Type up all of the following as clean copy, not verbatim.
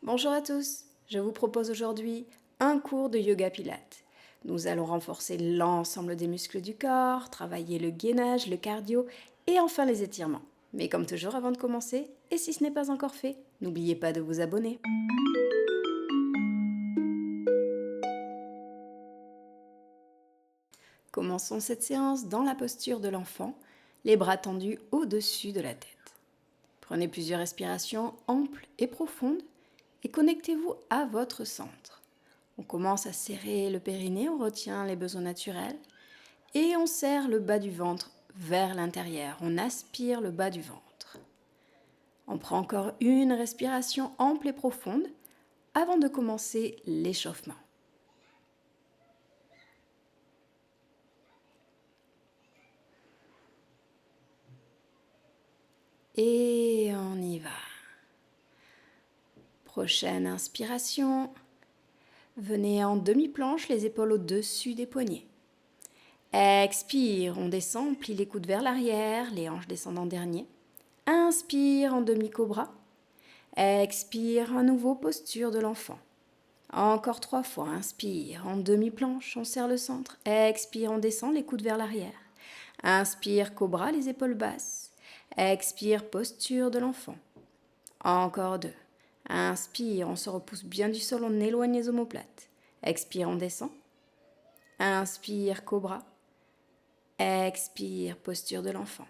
Bonjour à tous, je vous propose aujourd'hui un cours de yoga pilates. Nous allons renforcer l'ensemble des muscles du corps, travailler le gainage, le cardio et enfin les étirements. Mais comme toujours avant de commencer, et si ce n'est pas encore fait, n'oubliez pas de vous abonner. Commençons cette séance dans la posture de l'enfant, les bras tendus au-dessus de la tête. Prenez plusieurs respirations amples et profondes et connectez-vous à votre centre. On commence à serrer le périnée, on retient les besoins naturels et on serre le bas du ventre vers l'intérieur. On aspire le bas du ventre. On prend encore une respiration ample et profonde avant de commencer l'échauffement. Et on y va. Prochaine inspiration. Venez en demi-planche, les épaules au-dessus des poignets. Expire, on descend, plie les coudes vers l'arrière, les hanches descendent en dernier. Inspire en demi-cobra. Expire, à nouveau, posture de l'enfant. Encore 3 fois, inspire, en demi-planche, on serre le centre. Expire, on descend, les coudes vers l'arrière. Inspire, cobra, les épaules basses. Expire, posture de l'enfant. Encore 2. Inspire, on se repousse bien du sol, on éloigne les omoplates. Expire, on descend. Inspire, cobra. Expire, posture de l'enfant.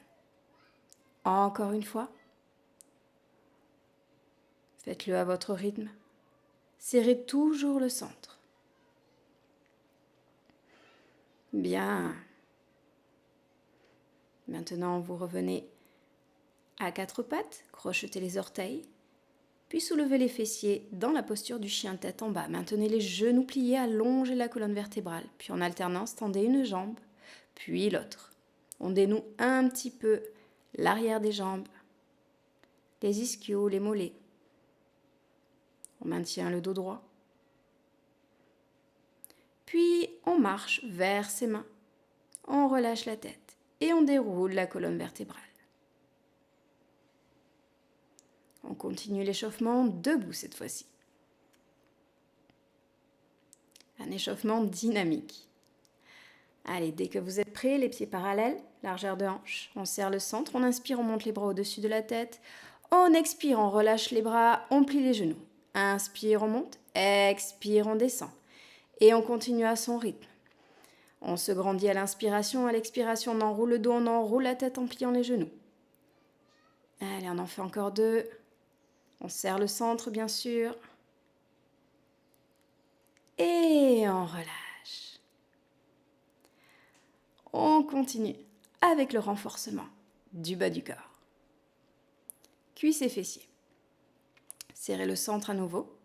Encore une fois. Faites-le à votre rythme. Serrez toujours le centre. Bien. Maintenant, vous revenez à 4 pattes, crochetez les orteils, puis soulevez les fessiers dans la posture du chien tête en bas. Maintenez les genoux pliés, allongez la colonne vertébrale, puis en alternance, tendez une jambe, puis l'autre. On dénoue un petit peu l'arrière des jambes, les ischios, les mollets. On maintient le dos droit. Puis on marche vers ses mains. On relâche la tête et on déroule la colonne vertébrale. On continue l'échauffement debout cette fois-ci. Un échauffement dynamique. Allez, dès que vous êtes prêts, les pieds parallèles, largeur de hanche. On serre le centre, on inspire, on monte les bras au-dessus de la tête. On expire, on relâche les bras, on plie les genoux. Inspire, on monte. Expire, on descend. Et on continue à son rythme. On se grandit à l'inspiration, à l'expiration, on enroule le dos, on enroule la tête en pliant les genoux. Allez, on en fait encore 2. On serre le centre, bien sûr. Et on relâche. On continue avec le renforcement du bas du corps. Cuisses et fessiers. Serrez le centre à nouveau.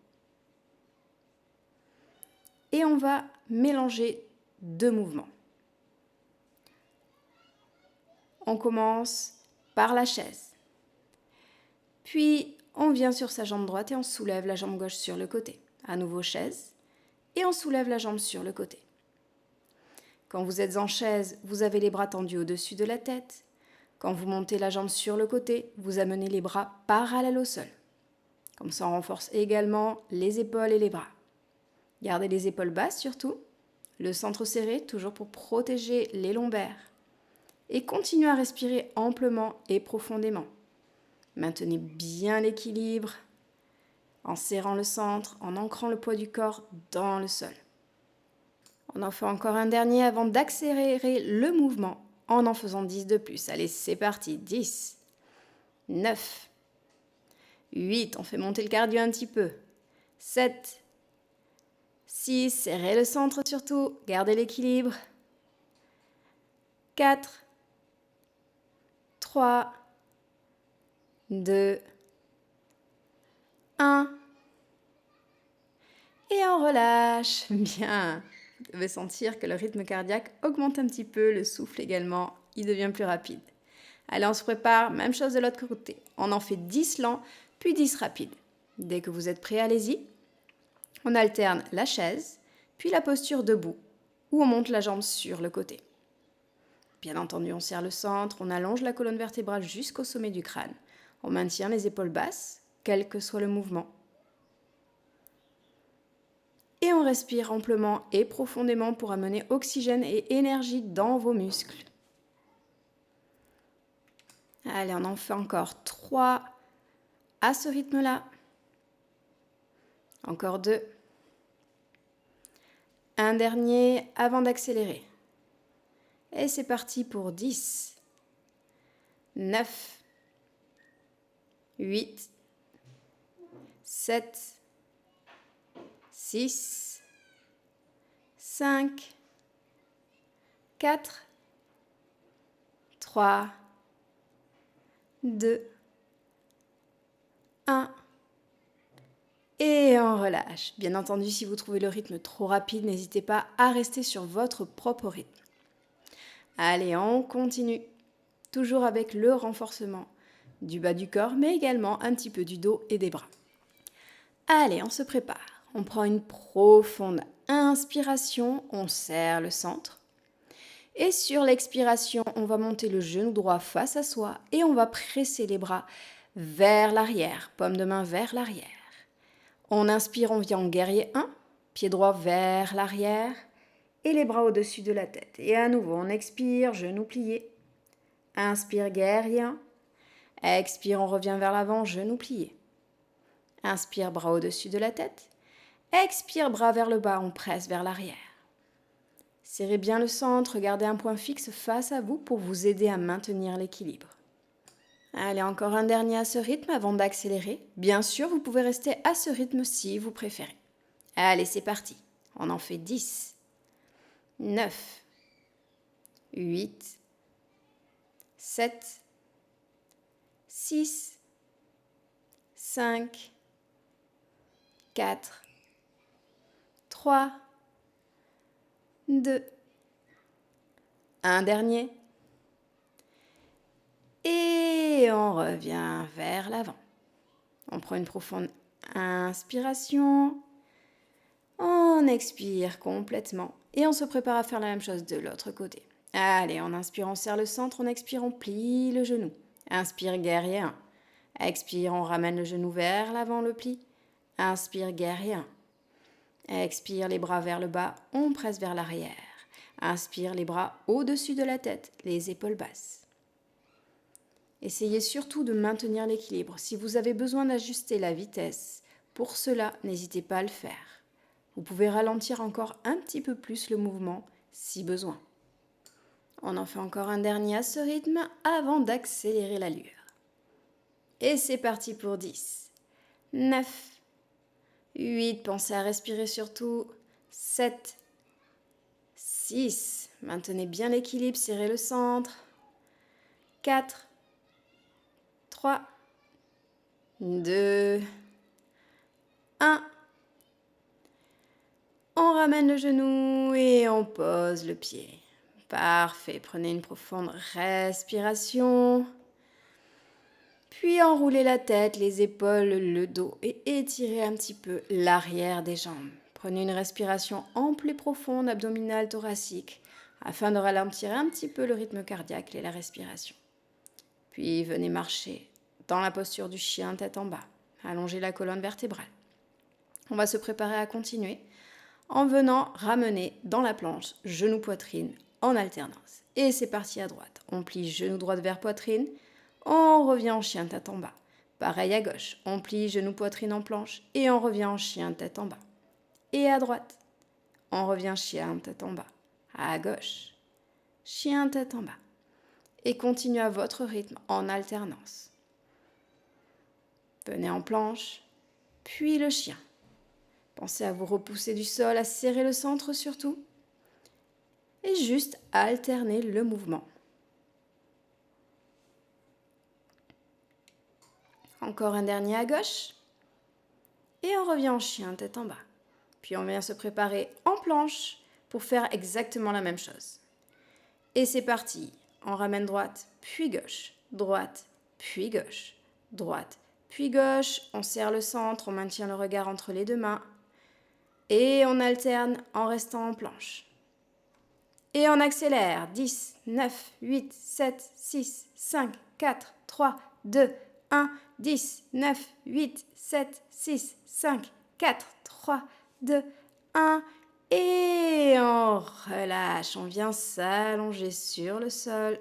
Et on va mélanger 2 mouvements. On commence par la chaise. Puis, on vient sur sa jambe droite et on soulève la jambe gauche sur le côté. À nouveau chaise. Et on soulève la jambe sur le côté. Quand vous êtes en chaise, vous avez les bras tendus au-dessus de la tête. Quand vous montez la jambe sur le côté, vous amenez les bras parallèles au sol. Comme ça, on renforce également les épaules et les bras. Gardez les épaules basses surtout. Le centre serré, toujours pour protéger les lombaires. Et continuez à respirer amplement et profondément. Maintenez bien l'équilibre en serrant le centre, en ancrant le poids du corps dans le sol. On en fait encore un dernier avant d'accélérer le mouvement en faisant 10 de plus. Allez, c'est parti. 10, 9, 8, on fait monter le cardio un petit peu. 7, 6, serrez le centre surtout, gardez l'équilibre. 4, 3, 2, 1. Et on relâche. Bien. Vous devez sentir que le rythme cardiaque augmente un petit peu, le souffle également, il devient plus rapide. Allez, on se prépare, même chose de l'autre côté. On en fait 10 lents, puis 10 rapides. Dès que vous êtes prêts, allez-y. On alterne la chaise, puis la posture debout, où on monte la jambe sur le côté. Bien entendu, on serre le centre, on allonge la colonne vertébrale jusqu'au sommet du crâne. On maintient les épaules basses, quel que soit le mouvement. on respire amplement et profondément pour amener oxygène et énergie dans vos muscles. Allez, on en fait encore 3 à ce rythme-là. Encore 2. Un dernier avant d'accélérer. Et c'est parti pour 10, 9, 8, 7, 6, 5, 4, 3, 2, 1. Et on relâche. Bien entendu, si vous trouvez le rythme trop rapide, n'hésitez pas à rester sur votre propre rythme. Allez, on continue. Toujours avec le renforcement du bas du corps, mais également un petit peu du dos et des bras. Allez, on se prépare. On prend une profonde inspiration, on serre le centre. Et sur l'expiration, on va monter le genou droit face à soi et on va presser les bras vers l'arrière, paume de main vers l'arrière. On inspire, on vient en guerrier 1, pied droit vers l'arrière et les bras au-dessus de la tête. Et à nouveau, on expire, genou plié. Inspire, guerrier 1. Expire, on revient vers l'avant, genou plié. Inspire, bras au-dessus de la tête. Expire, bras vers le bas, on presse vers l'arrière. Serrez bien le centre, gardez un point fixe face à vous pour vous aider à maintenir l'équilibre. Allez, encore un dernier à ce rythme avant d'accélérer. Bien sûr, vous pouvez rester à ce rythme si vous préférez. Allez, c'est parti. On en fait 10, 9, 8, 7, 6, 5, 4, 3, 2, un dernier. Et on revient vers l'avant. On prend une profonde inspiration. On expire complètement. Et on se prépare à faire la même chose de l'autre côté. Allez, on inspire, on serre le centre. On expire, on plie le genou. Inspire, guerrier 1. Expire, on ramène le genou vers l'avant, le plie. Inspire, guerrier 1. Expire, les bras vers le bas, on presse vers l'arrière. Inspire, les bras au-dessus de la tête, les épaules basses. Essayez surtout de maintenir l'équilibre. Si vous avez besoin d'ajuster la vitesse, pour cela, n'hésitez pas à le faire. Vous pouvez ralentir encore un petit peu plus le mouvement si besoin. On en fait encore un dernier à ce rythme avant d'accélérer l'allure. Et c'est parti pour 10, 9, 8, pensez à respirer surtout, 7, 6, maintenez bien l'équilibre, serrez le centre, 4, 3, 2, 1. On ramène le genou et on pose le pied. Parfait, prenez une profonde respiration. Puis enroulez la tête, les épaules, le dos et étirez un petit peu l'arrière des jambes. Prenez une respiration ample et profonde, abdominale, thoracique, afin de ralentir un petit peu le rythme cardiaque et la respiration. Puis venez marcher dans la posture du chien, tête en bas. Allongez la colonne vertébrale. On va se préparer à continuer en venant ramener dans la planche, genou-poitrine en alternance. Et c'est parti à droite. On plie genou droite vers poitrine. On revient en chien, tête en bas. Pareil à gauche. On plie genou poitrine en planche et on revient en chien, tête en bas. Et à droite, on revient chien, tête en bas. À gauche, chien, tête en bas. Et continuez à votre rythme en alternance. Venez en planche, puis le chien. Pensez à vous repousser du sol, à serrer le centre surtout. Et juste alterner le mouvement. Encore un dernier à gauche. Et on revient en chien, tête en bas. Puis on vient se préparer en planche pour faire exactement la même chose. Et c'est parti. On ramène droite, puis gauche. Droite, puis gauche. Droite, puis gauche. On serre le centre, on maintient le regard entre les deux mains. Et on alterne en restant en planche. Et on accélère. 10, 9, 8, 7, 6, 5, 4, 3, 2, 1, 10, 9, 8, 7, 6, 5, 4, 3, 2, 1. Et on relâche. On vient s'allonger sur le sol.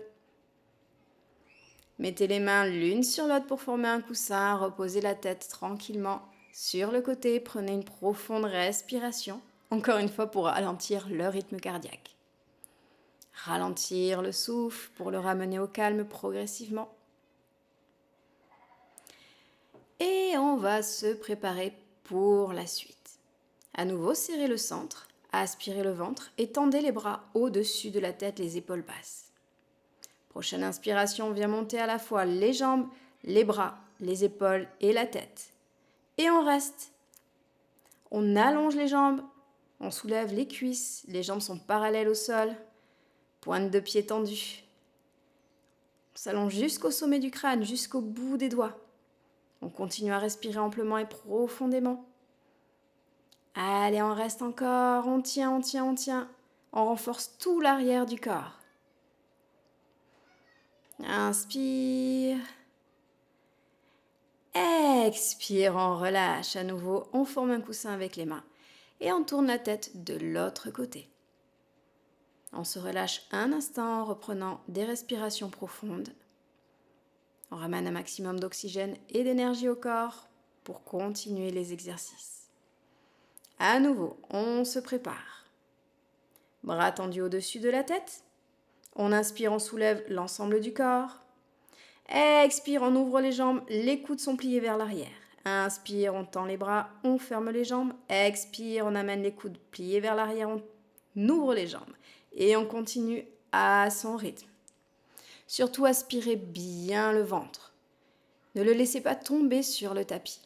Mettez les mains l'une sur l'autre pour former un coussin. Reposez la tête tranquillement sur le côté. Prenez une profonde respiration. Encore une fois pour ralentir le rythme cardiaque. Ralentir le souffle pour le ramener au calme progressivement. Et on va se préparer pour la suite. À nouveau, serrez le centre, aspirez le ventre et tendez les bras au-dessus de la tête, les épaules basses. Prochaine inspiration, on vient monter à la fois les jambes, les bras, les épaules et la tête. Et on reste. On allonge les jambes, on soulève les cuisses, les jambes sont parallèles au sol, pointe de pied tendue. On s'allonge jusqu'au sommet du crâne, jusqu'au bout des doigts. On continue à respirer amplement et profondément. Allez, on reste encore, on tient, on tient, on tient. On renforce tout l'arrière du corps. Inspire. Expire, on relâche à nouveau. On forme un coussin avec les mains. Et on tourne la tête de l'autre côté. On se relâche un instant en reprenant des respirations profondes. On ramène un maximum d'oxygène et d'énergie au corps pour continuer les exercices. À nouveau, on se prépare. Bras tendus au-dessus de la tête. On inspire, on soulève l'ensemble du corps. Expire, on ouvre les jambes, les coudes sont pliés vers l'arrière. Inspire, on tend les bras, on ferme les jambes. Expire, on amène les coudes pliés vers l'arrière, on ouvre les jambes. Et on continue à son rythme. Surtout, aspirez bien le ventre. Ne le laissez pas tomber sur le tapis.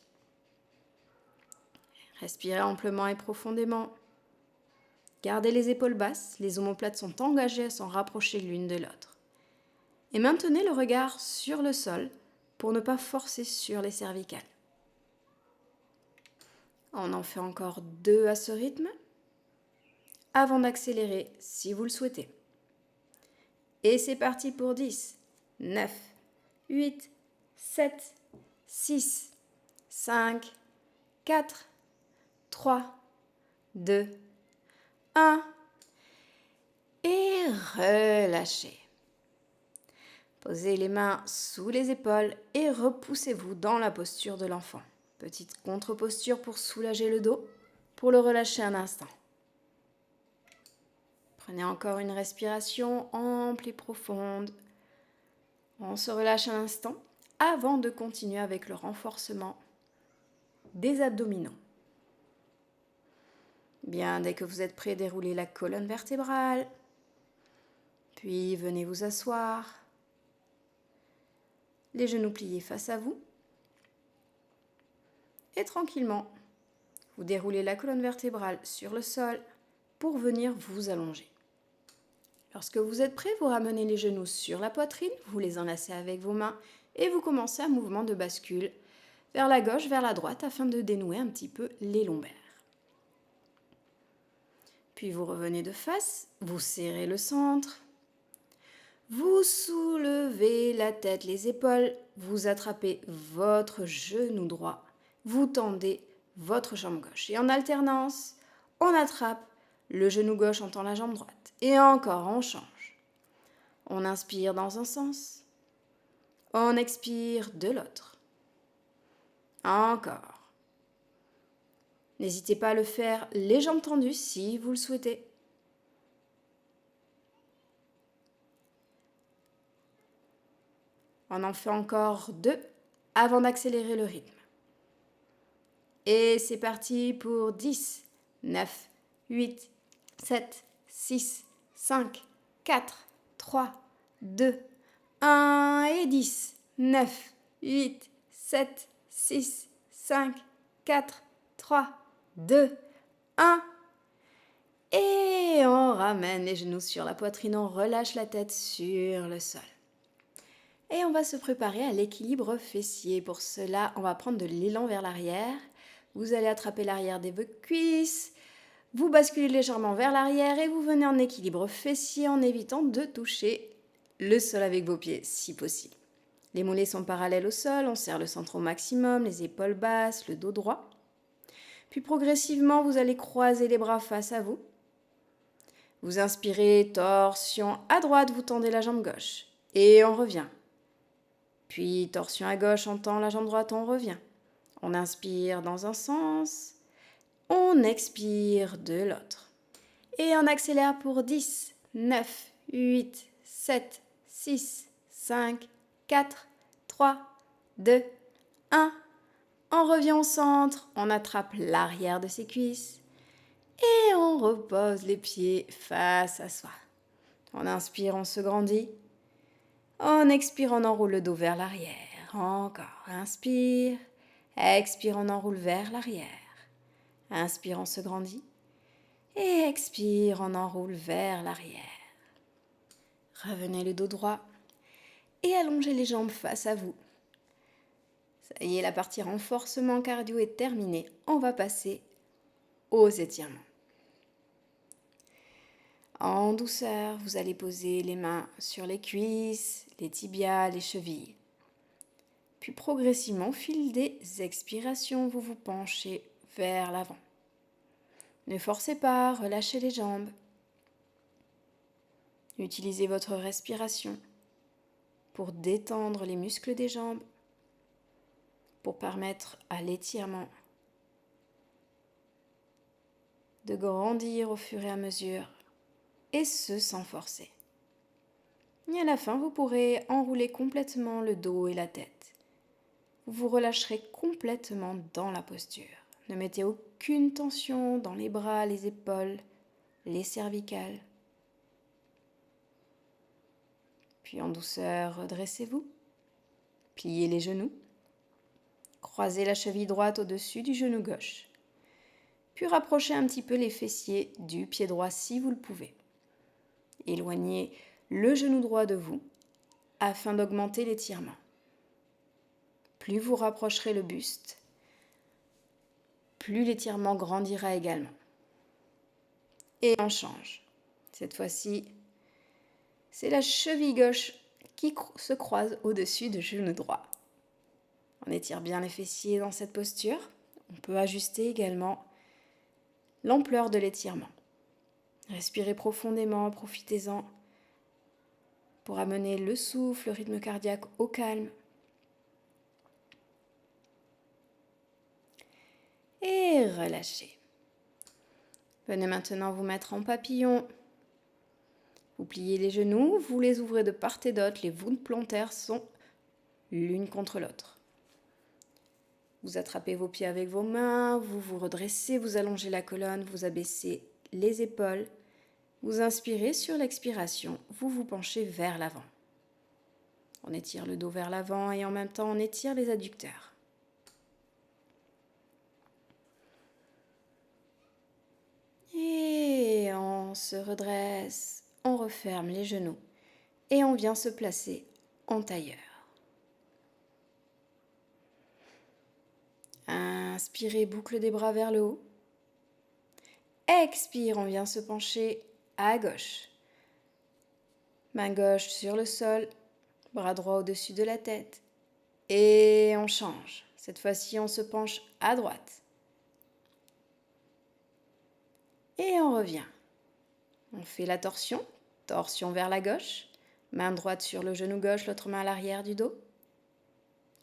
Respirez amplement et profondément. Gardez les épaules basses, les omoplates sont engagées à s'en rapprocher l'une de l'autre. Et maintenez le regard sur le sol pour ne pas forcer sur les cervicales. On en fait encore 2 à ce rythme, avant d'accélérer si vous le souhaitez. Et c'est parti pour 10, 9, 8, 7, 6, 5, 4, 3, 2, 1. Et relâchez. Posez les mains sous les épaules et repoussez-vous dans la posture de l'enfant. Petite contre-posture pour soulager le dos, pour le relâcher un instant. Prenez encore une respiration ample et profonde. On se relâche un instant avant de continuer avec le renforcement des abdominaux. Bien, dès que vous êtes prêt, déroulez la colonne vertébrale. Puis venez vous asseoir. Les genoux pliés face à vous. Et tranquillement, vous déroulez la colonne vertébrale sur le sol pour venir vous allonger. Lorsque vous êtes prêt, vous ramenez les genoux sur la poitrine, vous les enlacez avec vos mains et vous commencez un mouvement de bascule vers la gauche, vers la droite afin de dénouer un petit peu les lombaires. Puis vous revenez de face, vous serrez le centre, vous soulevez la tête, les épaules, vous attrapez votre genou droit, vous tendez votre jambe gauche. Et en alternance, on attrape le genou gauche, on tend la jambe droite. Et encore, on change. On inspire dans un sens, on expire de l'autre. Encore. N'hésitez pas à le faire les jambes tendues si vous le souhaitez. On en fait encore 2 avant d'accélérer le rythme. Et c'est parti pour 10, 9, 8, 7, 6, 5, 4, 3, 2, 1 et 10, 9, 8, 7, 6, 5, 4, 3, 2, 1. Et on ramène les genoux sur la poitrine, on relâche la tête sur le sol. Et on va se préparer à l'équilibre fessier. Pour cela, on va prendre de l'élan vers l'arrière. Vous allez attraper l'arrière de vos cuisses. Vous basculez légèrement vers l'arrière et vous venez en équilibre fessier en évitant de toucher le sol avec vos pieds si possible. Les mollets sont parallèles au sol, on serre le centre au maximum, les épaules basses, le dos droit. Puis progressivement, vous allez croiser les bras face à vous. Vous inspirez, torsion à droite, vous tendez la jambe gauche. Et on revient. Puis torsion à gauche, on tend la jambe droite, on revient. On inspire dans un sens, on expire de l'autre. Et on accélère pour 10, 9, 8, 7, 6, 5, 4, 3, 2, 1. On revient au centre, on attrape l'arrière de ses cuisses et on repose les pieds face à soi. On inspire, on se grandit. On expire, on enroule le dos vers l'arrière. Encore, inspire. Expire, on enroule vers l'arrière. Inspire, on se grandit. Et expire, on enroule vers l'arrière. Revenez le dos droit et allongez les jambes face à vous. Ça y est, la partie renforcement cardio est terminée. On va passer aux étirements. En douceur, vous allez poser les mains sur les cuisses, les tibias, les chevilles. Puis progressivement, au fil des expirations, vous vous penchez vers l'avant. Ne forcez pas, relâchez les jambes. Utilisez votre respiration pour détendre les muscles des jambes, pour permettre à l'étirement de grandir au fur et à mesure, et ce sans forcer. Et à la fin, vous pourrez enrouler complètement le dos et la tête. Vous vous relâcherez complètement dans la posture. Ne mettez aucune tension dans les bras, les épaules, les cervicales. Puis en douceur, redressez-vous. Pliez les genoux. Croisez la cheville droite au-dessus du genou gauche. Puis rapprochez un petit peu les fessiers du pied droit si vous le pouvez. Éloignez le genou droit de vous afin d'augmenter l'étirement. Plus vous rapprocherez le buste, plus l'étirement grandira également. Et on change. Cette fois-ci, c'est la cheville gauche qui se croise au-dessus du genou droit. On étire bien les fessiers dans cette posture. On peut ajuster également l'ampleur de l'étirement. Respirez profondément, profitez-en pour amener le souffle, le rythme cardiaque au calme. Et relâchez. Venez maintenant vous mettre en papillon. Vous pliez les genoux, vous les ouvrez de part et d'autre. Les voûtes plantaires sont l'une contre l'autre. Vous attrapez vos pieds avec vos mains, vous vous redressez, vous allongez la colonne, vous abaissez les épaules. Vous inspirez sur l'expiration, vous vous penchez vers l'avant. On étire le dos vers l'avant et en même temps on étire les adducteurs. Et on se redresse, on referme les genoux et on vient se placer en tailleur. Inspirez, boucle des bras vers le haut. Expire, on vient se pencher à gauche. Main gauche sur le sol, bras droit au-dessus de la tête. Et on change. Cette fois-ci, on se penche à droite. Et on revient. On fait la torsion. Torsion vers la gauche. Main droite sur le genou gauche, l'autre main à l'arrière du dos.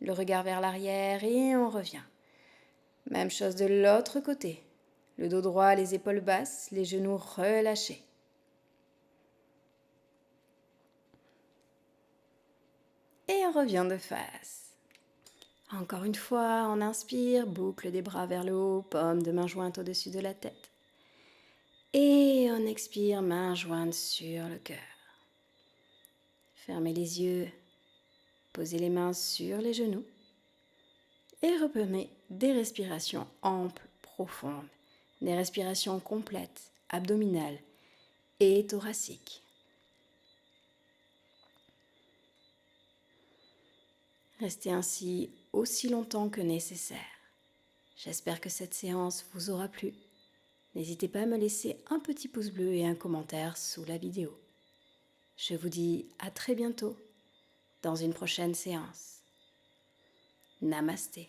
Le regard vers l'arrière et on revient. Même chose de l'autre côté. Le dos droit, les épaules basses, les genoux relâchés. Et on revient de face. Encore une fois, on inspire, boucle des bras vers le haut, paume de main jointe au-dessus de la tête. Et on expire, main jointe sur le cœur. Fermez les yeux, posez les mains sur les genoux et reprenez des respirations amples, profondes, des respirations complètes, abdominales et thoraciques. Restez ainsi aussi longtemps que nécessaire. J'espère que cette séance vous aura plu. N'hésitez pas à me laisser un petit pouce bleu et un commentaire sous la vidéo. Je vous dis à très bientôt dans une prochaine séance. Namasté.